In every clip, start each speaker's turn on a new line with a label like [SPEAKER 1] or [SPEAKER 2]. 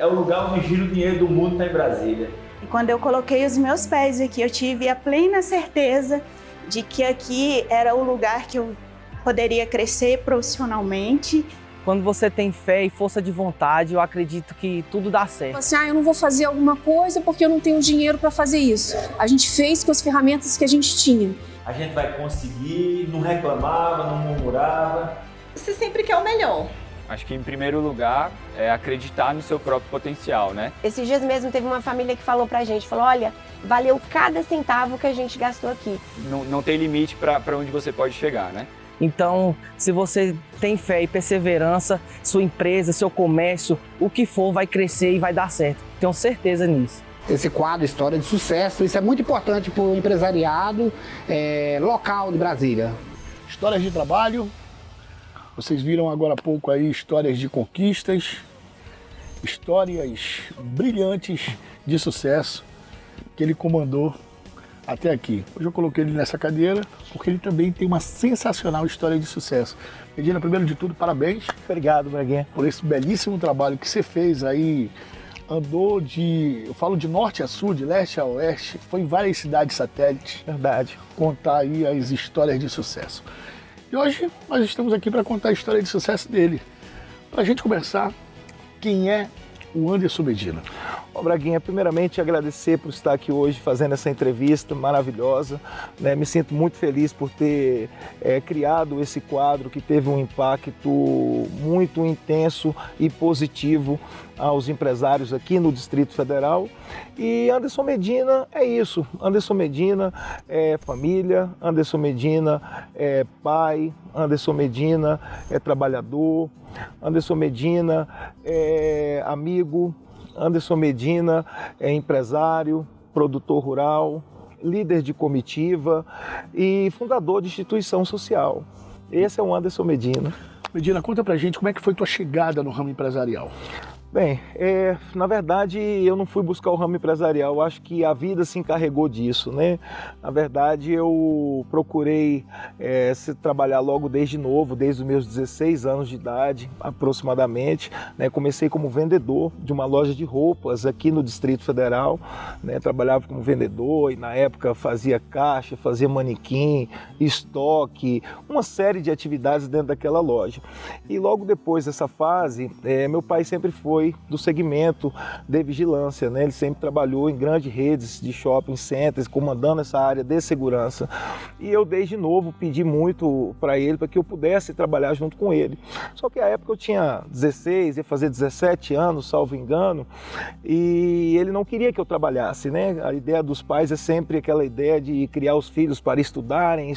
[SPEAKER 1] é o lugar onde gira o dinheiro do mundo, está em Brasília.
[SPEAKER 2] E quando eu coloquei os meus pés aqui, eu tive a plena certeza de que aqui era o lugar que eu poderia crescer profissionalmente.
[SPEAKER 3] Quando você tem fé e força de vontade, eu acredito que tudo dá certo.
[SPEAKER 4] Assim, eu não vou fazer alguma coisa porque eu não tenho dinheiro para fazer isso. A gente fez com as ferramentas que a gente tinha.
[SPEAKER 1] A gente vai conseguir, não reclamava, não murmurava.
[SPEAKER 5] Você sempre quer o melhor.
[SPEAKER 6] Acho que, em primeiro lugar, é acreditar no seu próprio potencial, né?
[SPEAKER 7] Esses dias mesmo teve uma família que falou pra gente, falou, olha, valeu cada centavo que a gente gastou aqui.
[SPEAKER 6] Não tem limite para onde você pode chegar, né?
[SPEAKER 3] Então, se você tem fé e perseverança, sua empresa, seu comércio, o que for vai crescer e vai dar certo. Tenho certeza nisso.
[SPEAKER 8] Esse quadro História de Sucesso, isso é muito importante para o empresariado local de Brasília.
[SPEAKER 9] Histórias de trabalho, vocês viram agora há pouco aí histórias de conquistas, histórias brilhantes de sucesso que ele comandou até aqui. Hoje eu coloquei ele nessa cadeira porque ele também tem uma sensacional história de sucesso. Medina, primeiro de tudo, parabéns.
[SPEAKER 10] Obrigado, Braguinha.
[SPEAKER 9] Por esse belíssimo trabalho que você fez aí. Andou eu falo de norte a sul, de leste a oeste, foi em várias cidades satélites.
[SPEAKER 10] Verdade.
[SPEAKER 9] Contar aí as histórias de sucesso. E hoje nós estamos aqui para contar a história de sucesso dele. Para a gente conversar, quem é o Anderson Medina?
[SPEAKER 10] Braguinha, primeiramente agradecer por estar aqui hoje fazendo essa entrevista maravilhosa, né? Me sinto muito feliz por ter criado esse quadro que teve um impacto muito intenso e positivo aos empresários aqui no Distrito Federal. E Anderson Medina é isso, Anderson Medina é família, Anderson Medina é pai, Anderson Medina é trabalhador, Anderson Medina é amigo, Anderson Medina é empresário, produtor rural, líder de comitiva e fundador de instituição social. Esse é o Anderson Medina.
[SPEAKER 9] Medina, conta pra gente como é que foi tua chegada no ramo empresarial.
[SPEAKER 10] Bem, na verdade eu não fui buscar o ramo empresarial, eu acho que a vida se encarregou disso, né? Na verdade eu procurei trabalhar logo desde novo, desde os meus 16 anos de idade aproximadamente, né? Comecei como vendedor de uma loja de roupas aqui no Distrito Federal, né? Trabalhava como vendedor e na época fazia caixa, fazia manequim, estoque, uma série de atividades dentro daquela loja. E logo depois dessa fase, meu pai sempre foi do segmento de vigilância, né? Ele sempre trabalhou em grandes redes de shopping centers, comandando essa área de segurança. E eu desde novo pedi muito para ele, para que eu pudesse trabalhar junto com ele. Só que à época eu tinha 16, ia fazer 17 anos, salvo engano, e ele não queria que eu trabalhasse, né? A ideia dos pais é sempre aquela ideia de criar os filhos para estudarem,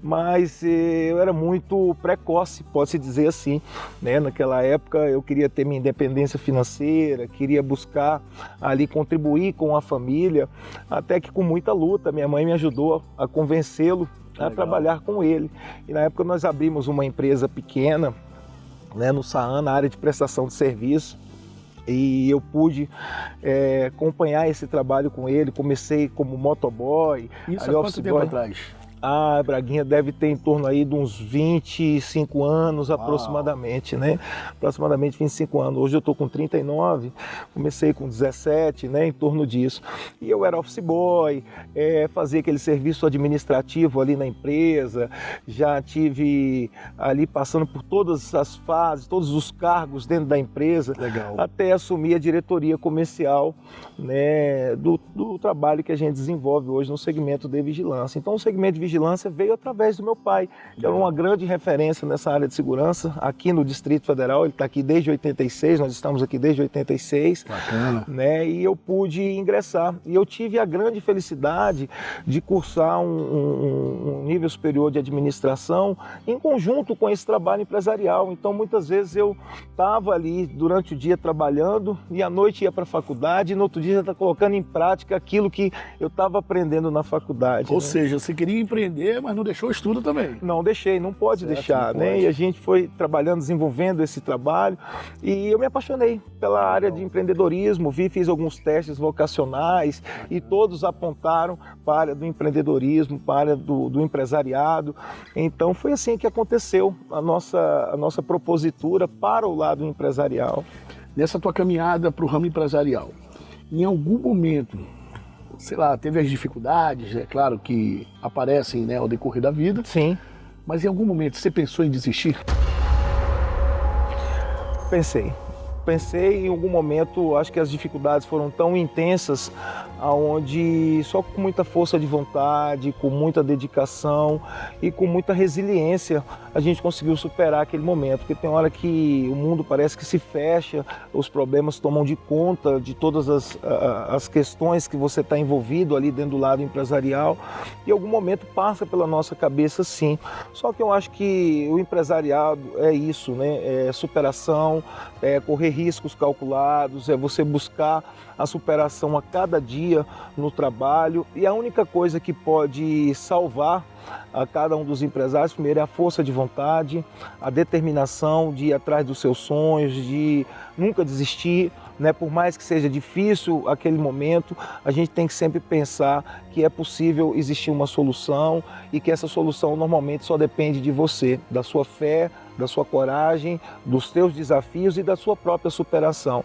[SPEAKER 10] mas eu era muito precoce, pode-se dizer assim, né? Naquela época eu queria ter minha independência financeira, queria buscar ali contribuir com a família, até que com muita luta minha mãe me ajudou a convencê-lo a trabalhar com ele. E na época nós abrimos uma empresa pequena, né, no Saam, na área de prestação de serviço, e eu pude acompanhar esse trabalho com ele. Comecei como motoboy.
[SPEAKER 9] Isso há quanto tempo atrás?
[SPEAKER 10] Braguinha deve ter em torno aí de uns 25 anos aproximadamente, né? Aproximadamente 25 anos. Hoje eu estou com 39, comecei com 17, né? Em torno disso. E eu era office boy, fazia aquele serviço administrativo ali na empresa, já tive ali passando por todas as fases, todos os cargos dentro da empresa, até assumir a diretoria comercial, né? Do trabalho que a gente desenvolve hoje no segmento de vigilância. Então o segmento de vigilância veio através do meu pai, que era uma grande referência nessa área de segurança aqui no Distrito Federal. Ele está aqui desde 86, nós estamos aqui desde 86.
[SPEAKER 9] Bacana.
[SPEAKER 10] Né? E eu pude ingressar. E eu tive a grande felicidade de cursar um nível superior de administração em conjunto com esse trabalho empresarial. Então, muitas vezes eu estava ali durante o dia trabalhando e à noite ia para a faculdade e no outro dia já estava colocando em prática aquilo que eu estava aprendendo na faculdade.
[SPEAKER 9] Ou seja, você queria empreender empreender, mas não deixou o estudo também.
[SPEAKER 10] Não deixei, não pode
[SPEAKER 9] Certo,
[SPEAKER 10] deixar,
[SPEAKER 9] não
[SPEAKER 10] né?
[SPEAKER 9] pode.
[SPEAKER 10] E a gente foi trabalhando, desenvolvendo esse trabalho e eu me apaixonei pela área de empreendedorismo, fiz alguns testes vocacionais e todos apontaram para a área do empreendedorismo, para a área do empresariado. Então foi assim que aconteceu a nossa propositura para o lado empresarial.
[SPEAKER 9] Nessa tua caminhada para o ramo empresarial, em algum momento, sei lá, teve as dificuldades, é claro que aparecem, né, ao decorrer da vida,
[SPEAKER 10] Sim,
[SPEAKER 9] mas em algum momento você pensou em desistir?
[SPEAKER 10] Pensei em algum momento, acho que as dificuldades foram tão intensas, aonde só com muita força de vontade, com muita dedicação e com muita resiliência a gente conseguiu superar aquele momento, porque tem hora que o mundo parece que se fecha, os problemas tomam de conta de todas as questões que você está envolvido ali dentro do lado empresarial e em algum momento passa pela nossa cabeça sim. Só que eu acho que o empresariado é isso, né? É superação, é correr riscos calculados, é você buscar a superação a cada dia no trabalho e a única coisa que pode salvar a cada um dos empresários, primeiro é a força de vontade, a determinação de ir atrás dos seus sonhos, de nunca desistir, né? Por mais que seja difícil aquele momento, a gente tem que sempre pensar que é possível existir uma solução e que essa solução normalmente só depende de você, da sua fé, da sua coragem, dos seus desafios e da sua própria superação.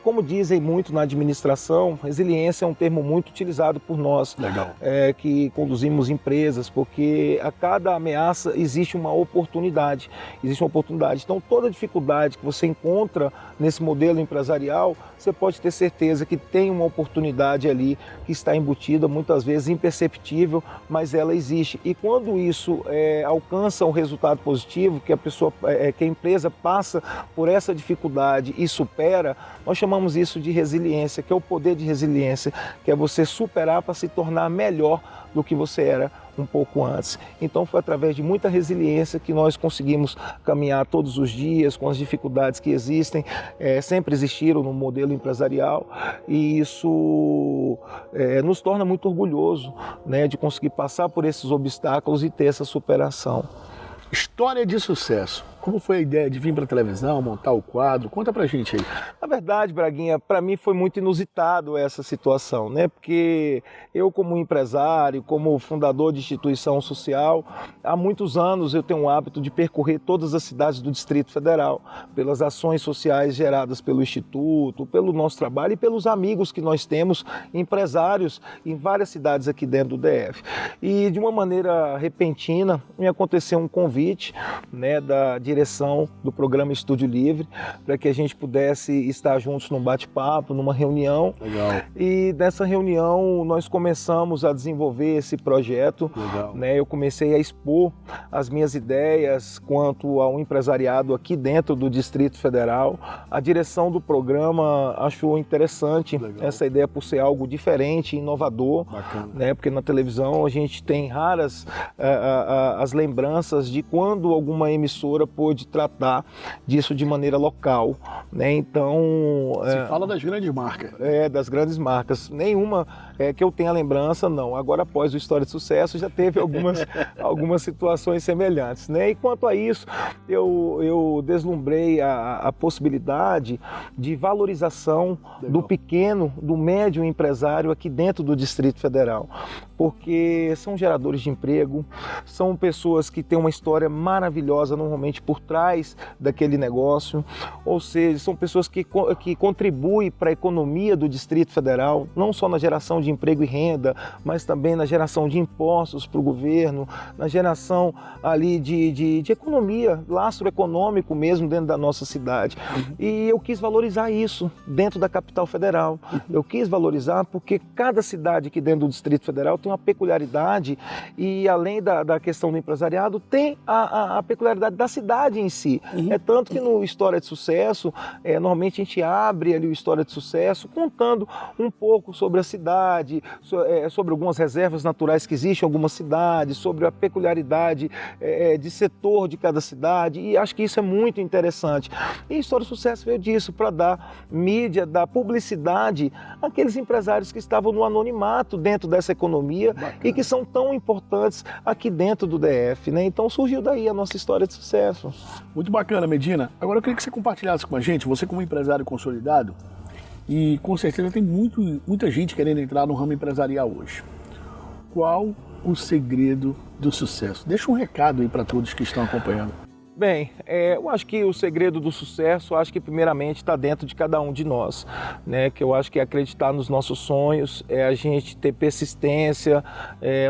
[SPEAKER 10] Como dizem muito na administração, resiliência é um termo muito utilizado por nós, que conduzimos empresas, porque a cada ameaça existe uma oportunidade. Então toda dificuldade que você encontra nesse modelo empresarial, você pode ter certeza que tem uma oportunidade ali que está embutida, muitas vezes imperceptível, mas ela existe. E quando isso alcança um resultado positivo, que a empresa passa por essa dificuldade e supera, nós chamamos isso de resiliência, que é o poder de resiliência, que é você superar para se tornar melhor do que você era um pouco antes. Então foi através de muita resiliência que nós conseguimos caminhar todos os dias com as dificuldades que existem, sempre existiram no modelo empresarial e isso nos torna muito orgulhoso, né, de conseguir passar por esses obstáculos e ter essa superação.
[SPEAKER 9] História de sucesso. Como foi a ideia de vir para a televisão, montar o quadro? Conta pra gente aí.
[SPEAKER 10] Na verdade, Braguinha, para mim foi muito inusitado essa situação, né? Porque eu, como empresário, como fundador de instituição social, há muitos anos eu tenho o hábito de percorrer todas as cidades do Distrito Federal, pelas ações sociais geradas pelo Instituto, pelo nosso trabalho e pelos amigos que nós temos, empresários em várias cidades aqui dentro do DF. E de uma maneira repentina, me aconteceu um convite, né, da direção do programa Estúdio Livre, para que a gente pudesse estar juntos num bate-papo, numa reunião.
[SPEAKER 9] Legal.
[SPEAKER 10] E nessa reunião nós começamos a desenvolver esse projeto.
[SPEAKER 9] Legal.
[SPEAKER 10] Né? Eu comecei a expor as minhas ideias quanto ao empresariado aqui dentro do Distrito Federal. A direção do programa achou interessante essa ideia por ser algo diferente, inovador.
[SPEAKER 9] Bacana.
[SPEAKER 10] Né? Porque na televisão a gente tem raras as lembranças de quando alguma emissora pôde tratar disso de maneira local, né? Então...
[SPEAKER 9] Se fala das grandes marcas.
[SPEAKER 10] Das grandes marcas. Nenhuma que eu tenha lembrança, não. Agora, após o História de Sucesso, já teve algumas situações semelhantes, né? E quanto a isso, eu deslumbrei a possibilidade de valorização do pequeno, do médio empresário aqui dentro do Distrito Federal, porque são geradores de emprego, são pessoas que têm uma história maravilhosa, normalmente por trás daquele negócio, ou seja, são pessoas que contribuem para a economia do Distrito Federal, não só na geração de emprego e renda, mas também na geração de impostos para o governo, na geração ali de economia, lastro econômico mesmo dentro da nossa cidade. E eu quis valorizar isso dentro da capital federal. Eu quis valorizar porque cada cidade aqui dentro do Distrito Federal tem uma peculiaridade e além da questão do empresariado, tem a peculiaridade da cidade cidade em si. É tanto que no História de Sucesso, normalmente a gente abre ali o História de Sucesso contando um pouco sobre a cidade, sobre algumas reservas naturais que existem em algumas cidades, sobre a peculiaridade de setor de cada cidade, e acho que isso é muito interessante. E a História de Sucesso veio disso, para dar mídia, dar publicidade àqueles empresários que estavam no anonimato dentro dessa economia. Bacana. E que são tão importantes aqui dentro do DF, né? Então surgiu daí a nossa história de sucesso.
[SPEAKER 9] Muito bacana, Medina. Agora eu queria que você compartilhasse com a gente, você como empresário consolidado, e com certeza tem muita gente querendo entrar no ramo empresarial hoje. Qual o segredo do sucesso? Deixa um recado aí para todos que estão acompanhando.
[SPEAKER 10] Bem, eu acho que o segredo do sucesso, acho que primeiramente está dentro de cada um de nós, né? Que eu acho que é acreditar nos nossos sonhos, é a gente ter persistência,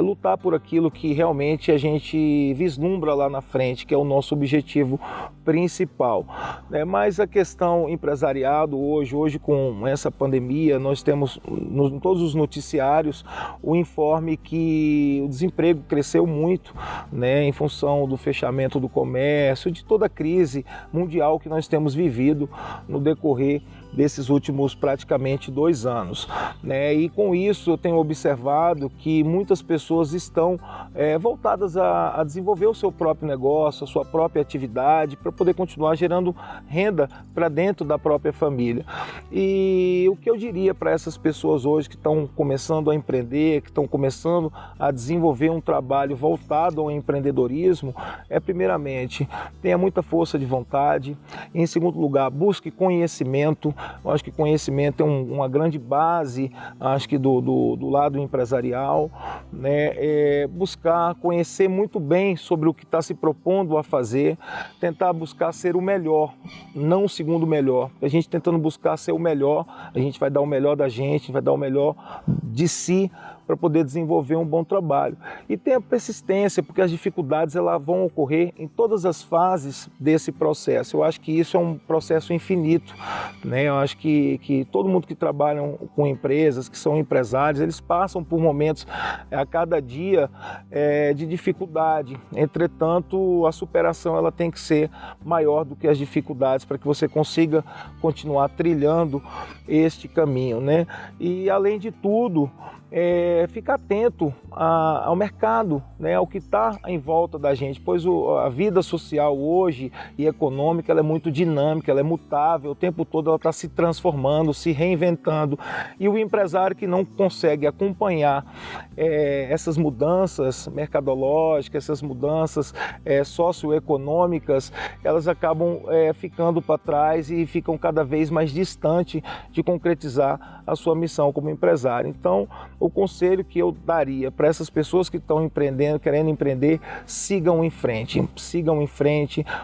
[SPEAKER 10] lutar por aquilo que realmente a gente vislumbra lá na frente, que é o nosso objetivo principal, né? Mas a questão empresariado hoje com essa pandemia, nós temos em todos os noticiários o informe que o desemprego cresceu muito, né? Em função do fechamento do comércio, de toda a crise mundial que nós temos vivido no decorrer desses últimos praticamente 2 anos, né? E com isso eu tenho observado que muitas pessoas estão voltadas a desenvolver o seu próprio negócio, a sua própria atividade, para poder continuar gerando renda para dentro da própria família. E o que eu diria para essas pessoas hoje que estão começando a empreender, que estão começando a desenvolver um trabalho voltado ao empreendedorismo, primeiramente, tenha muita força de vontade. Em segundo lugar, busque conhecimento. Eu acho que conhecimento é uma grande base, acho que do lado empresarial, né? Buscar conhecer muito bem sobre o que está se propondo a fazer, tentar buscar ser o melhor, não o segundo melhor. A gente tentando buscar ser o melhor, a gente vai dar o melhor da gente, vai dar o melhor de si, para poder desenvolver um bom trabalho. E tenha persistência, porque as dificuldades elas vão ocorrer em todas as fases desse processo. Eu acho que isso é um processo infinito, né? Eu acho que todo mundo que trabalha com empresas, que são empresários, eles passam por momentos a cada dia de dificuldade. Entretanto, a superação ela tem que ser maior do que as dificuldades para que você consiga continuar trilhando este caminho, né? E além de tudo, ficar atento ao mercado, né, ao que está em volta da gente, pois a vida social hoje e econômica ela é muito dinâmica, ela é mutável, o tempo todo ela está se transformando, se reinventando, e o empresário que não consegue acompanhar essas mudanças mercadológicas, essas mudanças socioeconômicas, elas acabam ficando para trás e ficam cada vez mais distante de concretizar a sua missão como empresário. Então, o conselho que eu daria para essas pessoas que estão empreendendo, querendo empreender, sigam em frente,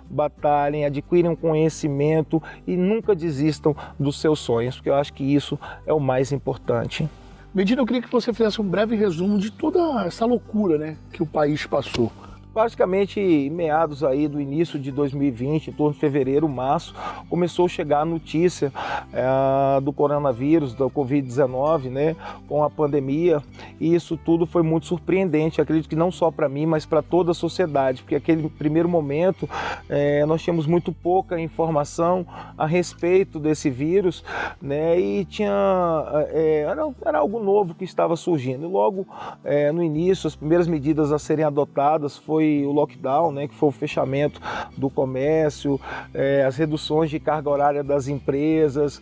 [SPEAKER 10] batalhem, adquiram conhecimento e nunca desistam dos seus sonhos, porque eu acho que isso é o mais importante.
[SPEAKER 9] Medina, eu queria que você fizesse um breve resumo de toda essa loucura, né, que o país passou.
[SPEAKER 10] Praticamente em meados aí do início de 2020, em torno de fevereiro, março, começou a chegar a notícia do coronavírus, da Covid-19, né, com a pandemia, e isso tudo foi muito surpreendente, acredito que não só para mim, mas para toda a sociedade, porque naquele primeiro momento nós tínhamos muito pouca informação a respeito desse vírus, né, e era algo novo que estava surgindo. E logo no início, as primeiras medidas a serem adotadas foi o lockdown, né, que foi o fechamento do comércio, as reduções de carga horária das empresas,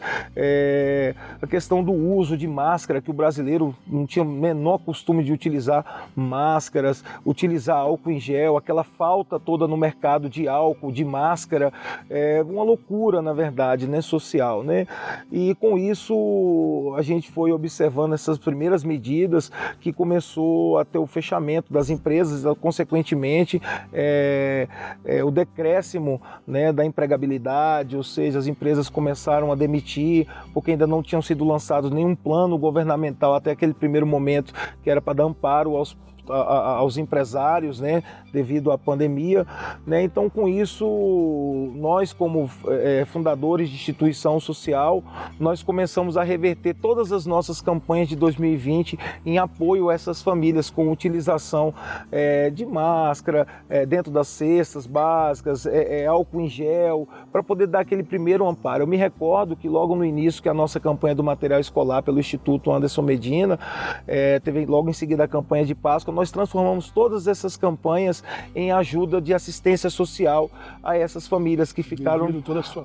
[SPEAKER 10] a questão do uso de máscara, que o brasileiro não tinha o menor costume de utilizar máscaras, utilizar álcool em gel, aquela falta toda no mercado de álcool, de máscara, uma loucura, na verdade, né, social, né? E com isso a gente foi observando essas primeiras medidas que começou a ter o fechamento das empresas, consequentemente o decréscimo, né, da empregabilidade, ou seja, as empresas começaram a demitir porque ainda não tinham sido lançados nenhum plano governamental até aquele primeiro momento que era para dar amparo aos aos empresários, né, devido à pandemia, né? Então, com isso, nós como fundadores de instituição social, nós começamos a reverter todas as nossas campanhas de 2020 em apoio a essas famílias, com utilização de máscara, dentro das cestas básicas, álcool em gel, para poder dar aquele primeiro amparo. Eu me recordo que logo no início, que a nossa campanha do material escolar pelo Instituto Anderson Medina, teve logo em seguida a campanha de Páscoa, nós transformamos todas essas campanhas em ajuda de assistência social a essas famílias que ficaram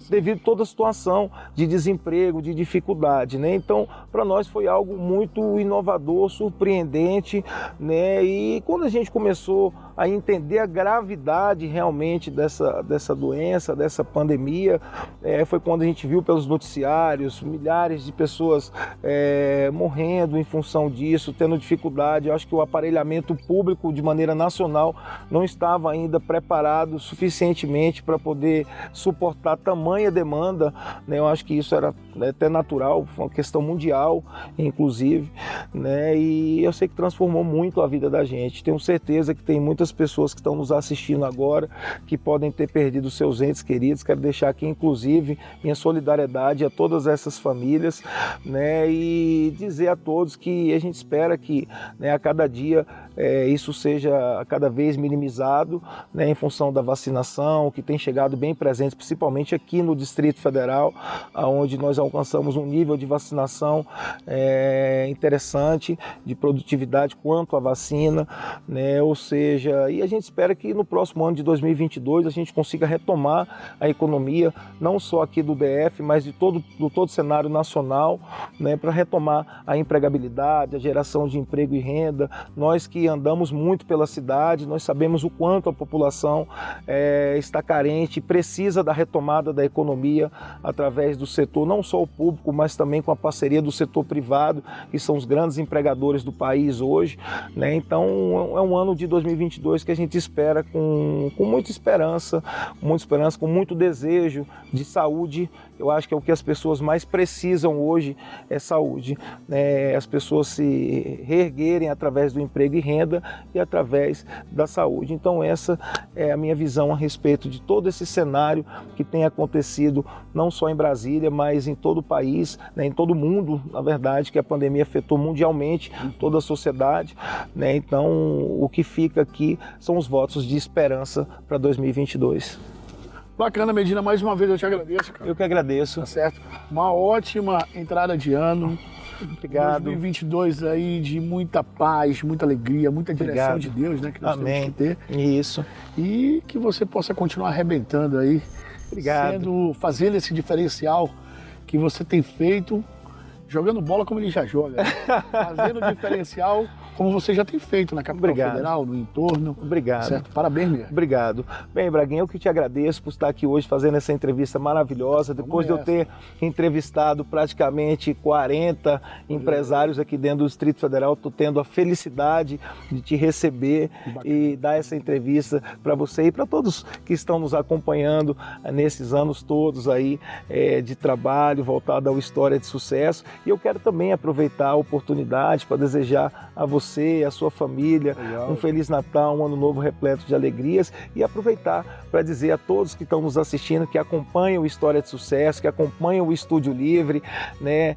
[SPEAKER 10] devido a toda a situação de desemprego, de dificuldade, né? Então, para nós foi algo muito inovador, surpreendente, né? E quando a gente começou a entender a gravidade realmente dessa doença, dessa pandemia, foi quando a gente viu pelos noticiários milhares de pessoas morrendo em função disso, tendo dificuldade. Eu acho que o aparelhamento público de maneira nacional não estava ainda preparado suficientemente para poder suportar tamanha demanda, né? Eu acho que isso era até natural, foi uma questão mundial, inclusive, né? E eu sei que transformou muito a vida da gente. Tenho certeza que tem muitas pessoas que estão nos assistindo agora que podem ter perdido seus entes queridos. Quero deixar aqui, inclusive, minha solidariedade a todas essas famílias, né? E dizer a todos que a gente espera que, né, a cada dia isso seja cada vez minimizado, né, em função da vacinação, que tem chegado bem presente, principalmente aqui no Distrito Federal, onde nós alcançamos um nível de vacinação interessante, de produtividade quanto à vacina, né? Ou seja, e a gente espera que no próximo ano de 2022 a gente consiga retomar a economia, não só aqui do DF, mas do todo o cenário nacional, né, para retomar a empregabilidade, a geração de emprego e renda. Nós que andamos muito pela cidade, nós sabemos o quanto a população está carente, precisa da retomada da economia através do setor, não só o público, mas também com a parceria do setor privado, que são os grandes empregadores do país hoje, né? Então é um ano de 2022 que a gente espera com muita esperança, com muito desejo de saúde. Eu acho que é o que as pessoas mais precisam hoje, é saúde, né? As pessoas se reerguerem através do emprego e renda e através da saúde. Então essa é a minha visão a respeito de todo esse cenário que tem acontecido não só em Brasília, mas em todo o país, né? Em todo o mundo, na verdade, que a pandemia afetou mundialmente toda a sociedade, né? Então o que fica aqui são os votos de esperança para 2022.
[SPEAKER 9] Bacana, Medina, mais uma vez eu te agradeço, cara.
[SPEAKER 10] Eu que agradeço.
[SPEAKER 9] Tá certo? Uma ótima entrada de ano.
[SPEAKER 10] Obrigado.
[SPEAKER 9] 2022 aí de muita paz, muita alegria, muita direção de Deus, né? Que nós temos que ter.
[SPEAKER 10] Isso.
[SPEAKER 9] E que você possa continuar arrebentando aí.
[SPEAKER 10] Obrigado.
[SPEAKER 9] Fazendo esse diferencial que você tem feito, jogando bola como ele já joga. Fazendo o diferencial como você já tem feito na capital federal, no entorno.
[SPEAKER 10] Obrigado.
[SPEAKER 9] Certo? Parabéns mesmo.
[SPEAKER 10] Obrigado. Bem, Braguinha, eu que te agradeço por estar aqui hoje fazendo essa entrevista maravilhosa. Depois de eu ter entrevistado praticamente 40 empresários aqui dentro do Distrito Federal, estou tendo a felicidade de te receber e dar essa entrevista para você e para todos que estão nos acompanhando nesses anos todos aí de trabalho voltado ao História de Sucesso. E eu quero também aproveitar a oportunidade para desejar a você e a sua família um Feliz Natal, um Ano Novo repleto de alegrias, e aproveitar para dizer a todos que estão nos assistindo, que acompanham o História de Sucesso, que acompanham o Estúdio Livre, né?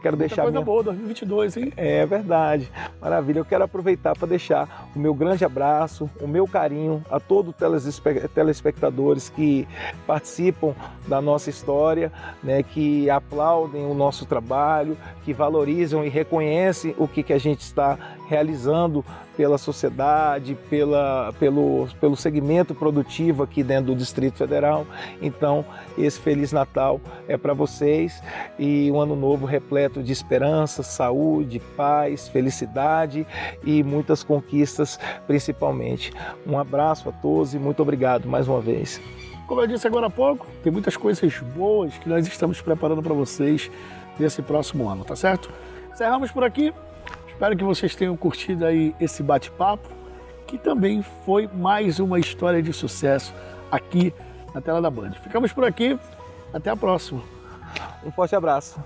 [SPEAKER 10] Quero deixar
[SPEAKER 9] coisa boa, 2022, hein?
[SPEAKER 10] É verdade, maravilha. Eu quero aproveitar para deixar o meu grande abraço, o meu carinho a todos os telespectadores que participam da nossa história, né? Que aplaudem o nosso trabalho, que valorizam e reconhecem o que a gente está realizando pela sociedade, pelo segmento produtivo aqui dentro do Distrito Federal. Então, esse Feliz Natal é para vocês e um ano novo repleto de esperança, saúde, paz, felicidade e muitas conquistas, principalmente. Um abraço a todos e muito obrigado mais uma vez.
[SPEAKER 9] Como eu disse agora há pouco, tem muitas coisas boas que nós estamos preparando para vocês nesse próximo ano, tá certo? Encerramos por aqui. Espero que vocês tenham curtido aí esse bate-papo, que também foi mais uma história de sucesso aqui na tela da Band. Ficamos por aqui, até a próxima.
[SPEAKER 10] Um forte abraço.